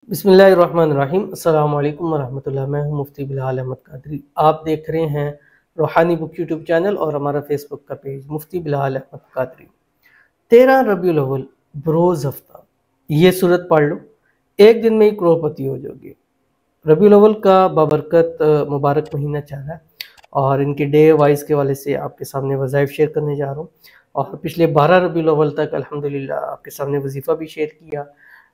बिस्मिल्लाहिर्रहमानिर्रहीम। अस्सलाम वालेकुम वरहमतुल्लाह। मैं हूं मुफ्ती बिलाल अहमद कादरी। आप देख रहे हैं रूहानी बुक यूट्यूब चैनल और हमारा फेसबुक का पेज मुफ्ती बिलाल अहमद कादरी। 13 रबीउल अव्वल बरोज़ हफ्ता ये सूरत पढ़ लो, एक दिन में ही करोड़पति हो जाओगे। रबीउल अव्वल का बाबरकत मुबारक महीना चल रहा है और इनके डे वाइज के वाले से आपके सामने वज़ाइफ शेयर करने जा रहा हूँ। और पिछले 12 रबीउल अव्वल तक अल्हम्दुलिल्लाह आपके सामने वजीफ़ा भी शेयर किया,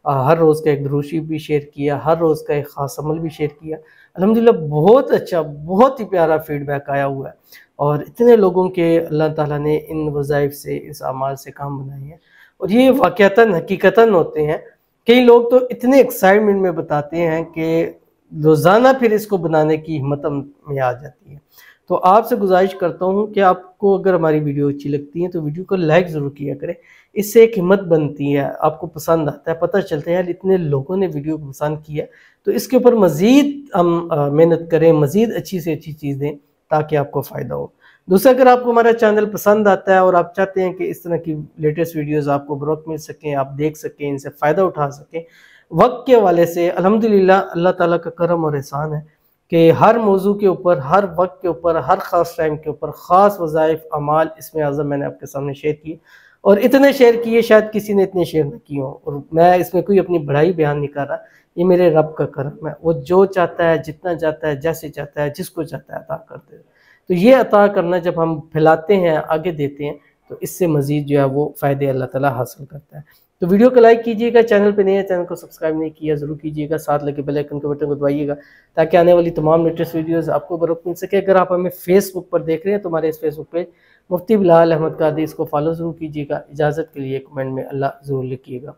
हर रोज़ का एक दुरूद शरीफ भी शेयर किया, हर रोज़ का एक ख़ास अमल भी शेयर किया। अल्हम्दुलिल्लाह बहुत अच्छा, बहुत ही प्यारा फीडबैक आया हुआ है और इतने लोगों के अल्लाह ताला ने इन वज़ाइफ से, इस अमाल से काम बनाए हैं और ये वाक़अतन हकीकतन होते हैं। कई लोग तो इतने एक्साइटमेंट में बताते हैं कि रोज़ाना फिर इसको बनाने की हिम्मत में आ जाती है। तो आपसे गुजारिश करता हूँ कि आपको अगर हमारी वीडियो अच्छी लगती है तो वीडियो को लाइक ज़रूर किया करें। इससे एक हिम्मत बनती है, आपको पसंद आता है, पता चलता है यार इतने लोगों ने वीडियो को पसंद किया, तो इसके ऊपर मज़ीद हम मेहनत करें, मज़ीद अच्छी से अच्छी चीज़ दें ताकि आपको फ़ायदा हो। दूसरा, अगर आपको हमारा चैनल पसंद आता है और आप चाहते हैं कि इस तरह की लेटेस्ट वीडियोज़ आपको बर वक्त मिल सकें, आप देख सकें, इनसे फ़ायदा उठा सकें, वक्त के हवाले से अल्हम्दुलिल्लाह अल्लाह ताला का करम और एहसान है कि हर मौजू के ऊपर, हर वक्त के ऊपर, हर ख़ास टाइम के ऊपर ख़ास वज़ाइफ अमाल इसमें आज़म मैंने आपके सामने शेयर किए और इतने शेयर किए शायद किसी ने इतने शेयर न किए हों। और मैं इसमें कोई अपनी बड़ाई बयान नहीं कर रहा, ये मेरे रब का करम है। वो जो चाहता है, जितना चाहता है, जैसे चाहता है, जिसको चाहता है अता करते हैं। तो ये अता करना जब हम फैलाते हैं, आगे देते हैं, तो इससे मज़ीद जो है वो फ़ायदे अल्लाह ताला हासिल करता है। तो वीडियो को लाइक कीजिएगा, चैनल पे नए हैं, चैनल को सब्सक्राइब नहीं किया ज़रूर कीजिएगा, साथ लगे बेल आइकन के बटन को दबाइएगा ताकि आने वाली तमाम लेटेस्ट वीडियोज़ आपको बर वक्त मिल सके। अगर आप हमें फेसबुक पर देख रहे हैं तो हमारे इस फेसबुक पेज मुफ्ती बिलाल अहमद कादरी, इसको फॉलो ज़रूर कीजिएगा। इजाज़त के लिए कमेंट में अल्लाह ज़रूर लिखिएगा।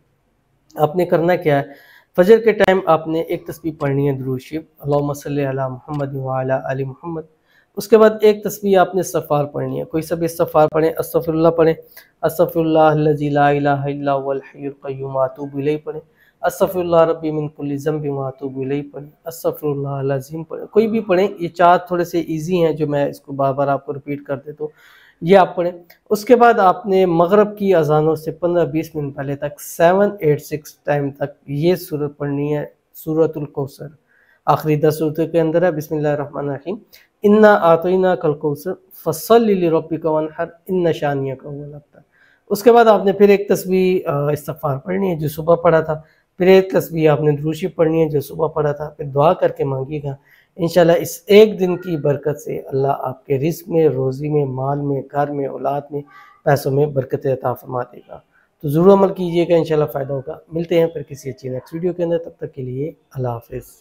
आपने करना क्या है, फजर के टाइम आपने एक तस्बीह पढ़नी है दुरूद शरीफ, अल्लाहुम्मा सल्लि अला मुहम्मद व अला आलि मुहम्मद। उसके बाद एक तस्बीह आपने इस्तिग़फ़ार पढ़नी है, कोई सा भी इस्तिग़फ़ार पढ़ें, अस्तग़फ़िरुल्लाह पढ़ें, अस्तग़फ़िरुल्लाहल्लज़ी ला इलाहा इल्ला हुवल हय्युल क़य्यूम व अतूबु इलैहि पढ़ें, अस्तग़फ़िरुल्लाह रब्बी मिन कुल्लि ज़ंबिन व अतूबु इलैहि पढ़ें, अस्तग़फ़िरुल्लाहल अज़ीम पढ़ें, कोई भी पढ़ें। ये 4 थोड़े से ईज़ी हैं जो मैं इसको बार-बार आपको रिपीट कर देता हूँ, ये आप पढ़ें। उसके बाद आपने मगरिब की अज़ानों से 15-20 मिनट पहले तक 7-8-6 टाइम तक ये सूरत पढ़नी है, सूरतुल कौसर। आखिरी 10 सूरतों के अंदर है। बिस्मिल्लाहिर्रहमानिर्रहीम। इन्ना आतैनाकल कौसर फसल्लि लिरब्बिका वन्हर इन्ना शानिअका हुवल अबतर। उसके बाद आपने फिर एक तस्बीह इस्तिग़फ़ार पढ़नी है जो सुबह पढ़ा था, फिर एक तस्बीह आपने दुरूद शरीफ पढ़नी है जो सुबह पढ़ा था, फिर दुआ करके मांगिएगा। इंशाल्लाह इस एक दिन की बरकत से अल्लाह आपके रिज़्क़ में, रोज़ी में, माल में, घर में, औलाद में, पैसों में बरकत अता फ़रमा देगा। तो ज़रूर अमल कीजिएगा, इंशाल्लाह फ़ायदा होगा। मिलते हैं फिर किसी अच्छी नेक्स्ट वीडियो के अंदर, तब तक के लिए अल्लाह हाफ़िज़।